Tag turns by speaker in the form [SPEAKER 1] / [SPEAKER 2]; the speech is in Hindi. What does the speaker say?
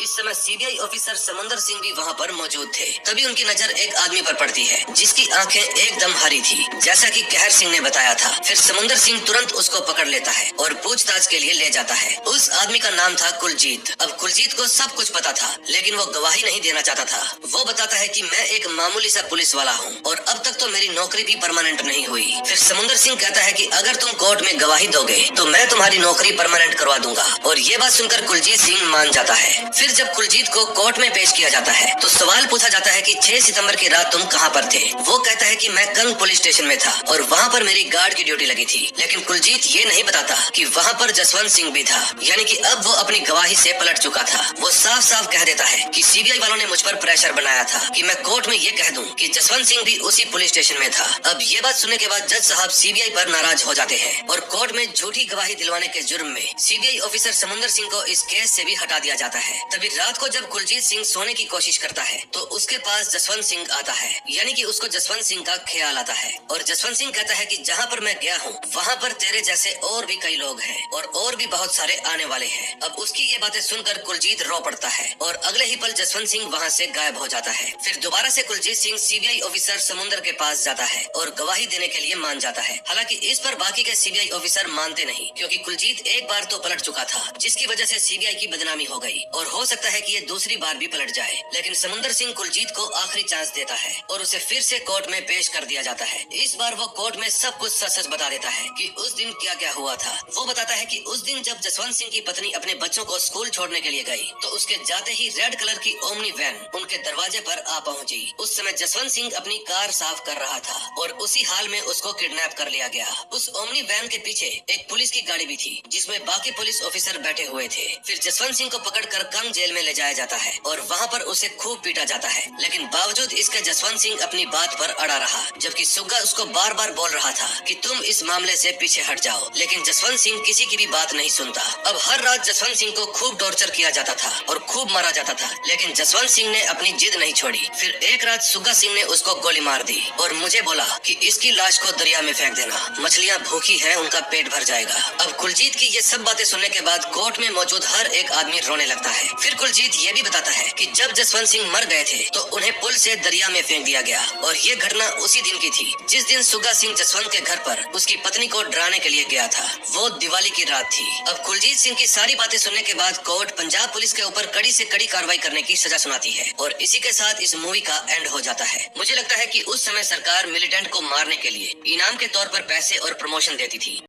[SPEAKER 1] इस समय सीबीआई ऑफिसर समुंदर सिंह भी वहाँ पर मौजूद थे। तभी उनकी नजर एक आदमी पर पड़ती है जिसकी आंखें एकदम हरी थी, जैसा कि कहर सिंह ने बताया था। फिर समुंदर सिंह तुरंत उसको पकड़ लेता है और पूछताछ के लिए ले जाता है। उस आदमी का नाम था कुलजीत। अब कुलजीत को सब कुछ पता था, लेकिन वो गवाही नहीं देना चाहता था। वो बताता है कि मैं एक मामूली सा पुलिस वाला हूँ और अब तक तो मेरी नौकरी भी परमानेंट नहीं हुई। फिर समुंदर सिंह कहता है कि अगर तुम कोर्ट में गवाही दोगे तो मैं तुम्हारी नौकरी परमानेंट करवा दूंगा। और ये बात सुनकर कुलजीत सिंह मान जाता है। फिर जब कुलजीत को कोर्ट में पेश किया जाता है तो सवाल पूछा जाता है कि 6 सितंबर की रात तुम कहाँ पर थे। वो कहता है कि मैं कंग पुलिस स्टेशन में था और वहाँ पर मेरी गार्ड की ड्यूटी लगी थी। लेकिन कुलजीत ये नहीं बताता कि वहाँ पर जसवंत सिंह भी था, यानी कि अब वो अपनी गवाही से पलट चुका था। वो साफ साफ कह देता है कि सीबीआई वालों ने मुझ पर प्रेशर बनाया था कि मैं कोर्ट में ये कह दूं कि जसवंत सिंह भी उसी पुलिस स्टेशन में था। अब ये बात सुनने के बाद जज साहब सीबीआई पर नाराज हो जाते हैं और कोर्ट में झूठी गवाही दिलवाने के जुर्म में सीबीआई ऑफिसर समुंदर सिंह को इस केस से भी हटा दिया जाता है। तभी रात को जब कुलजीत सिंह सोने की कोशिश करता है तो उसके पास जसवंत सिंह आता है, यानी कि उसको जसवंत सिंह का ख्याल आता है। और जसवंत सिंह कहता है कि जहाँ पर मैं गया हूँ वहाँ पर तेरे जैसे और भी कई लोग हैं और भी बहुत सारे आने वाले हैं। अब उसकी ये बातें सुनकर कुलजीत रो पड़ता है और अगले ही पल जसवंत सिंह वहाँ से गायब हो जाता है। फिर दोबारा से कुलजीत सिंह सीबीआई ऑफिसर समुंदर के पास जाता है और गवाही देने के लिए मान जाता है। हालांकि इस पर बाकी के सीबीआई ऑफिसर मानते नहीं, क्योंकि कुलजीत एक बार तो पलट चुका था, जिसकी वजह से सीबीआई की बदनामी हो गई और हो सकता है कि ये दूसरी बार भी पलट जाए। लेकिन समुंदर सिंह कुलजीत को आखिरी चांस देता है और उसे फिर से कोर्ट में पेश कर दिया जाता है। इस बार वो कोर्ट में सब कुछ सच सच बता देता है कि उस दिन क्या क्या हुआ था। वो बताता है कि उस दिन जब जसवंत सिंह की पत्नी अपने बच्चों को स्कूल छोड़ने के लिए गई तो उसके जाते ही रेड कलर की ओमनी वैन उनके दरवाजे पर आ पहुंची। उस समय जसवंत सिंह अपनी कार साफ कर रहा था और उसी हाल में उसको किडनैप कर लिया गया। उस ओमनी वैन के पीछे एक पुलिस की गाड़ी भी थी जिसमें बाकी पुलिस ऑफिसर बैठे हुए थे। फिर जसवंत सिंह को पकड़कर कंग जेल में ले जाया जाता है और वहाँ पर उसे खूब पीटा जाता है। लेकिन बावजूद इसके जसवंत सिंह अपनी बात पर अड़ा रहा, जबकि सुग्गा उसको बार बार बोल रहा था कि तुम इस मामले से पीछे हट जाओ। लेकिन जसवंत सिंह किसी की भी बात नहीं सुनता। अब हर रात जसवंत सिंह को खूब टॉर्चर किया जाता था और खूब मारा जाता था, लेकिन जसवंत सिंह ने अपनी जिद नहीं छोड़ी। फिर एक रात सुग्गा सिंह ने उसको गोली मार दी और मुझे बोला कि इसकी लाश को दरिया में फेंक देना, मछलियाँ भूखी हैं, उनका पेट भर जाएगा। अब कुलजीत की ये सब बातें सुनने के बाद कोर्ट में मौजूद हर एक आदमी रोने लगता है। फिर कुलजीत ये भी बताता है कि जब जसवंत सिंह मर गए थे तो उन्हें पुल से दरिया में फेंक दिया गया और ये घटना उसी दिन की थी जिस दिन सुग्गा सिंह जसवंत के घर पर उसकी पत्नी को डराने के लिए गया था। वो दिवाली की रात थी। अब कुलजीत सिंह की सारी बातें सुनने के बाद कोर्ट पंजाब पुलिस के ऊपर कड़ी से कड़ी कार्रवाई करने की सजा सुनाती है और इसी के साथ इस मूवी का एंड हो जाता है। मुझे लगता है कि उस समय सरकार मिलिटेंट को मारने के लिए इनाम के तौर पर पैसे और प्रमोशन देती थी।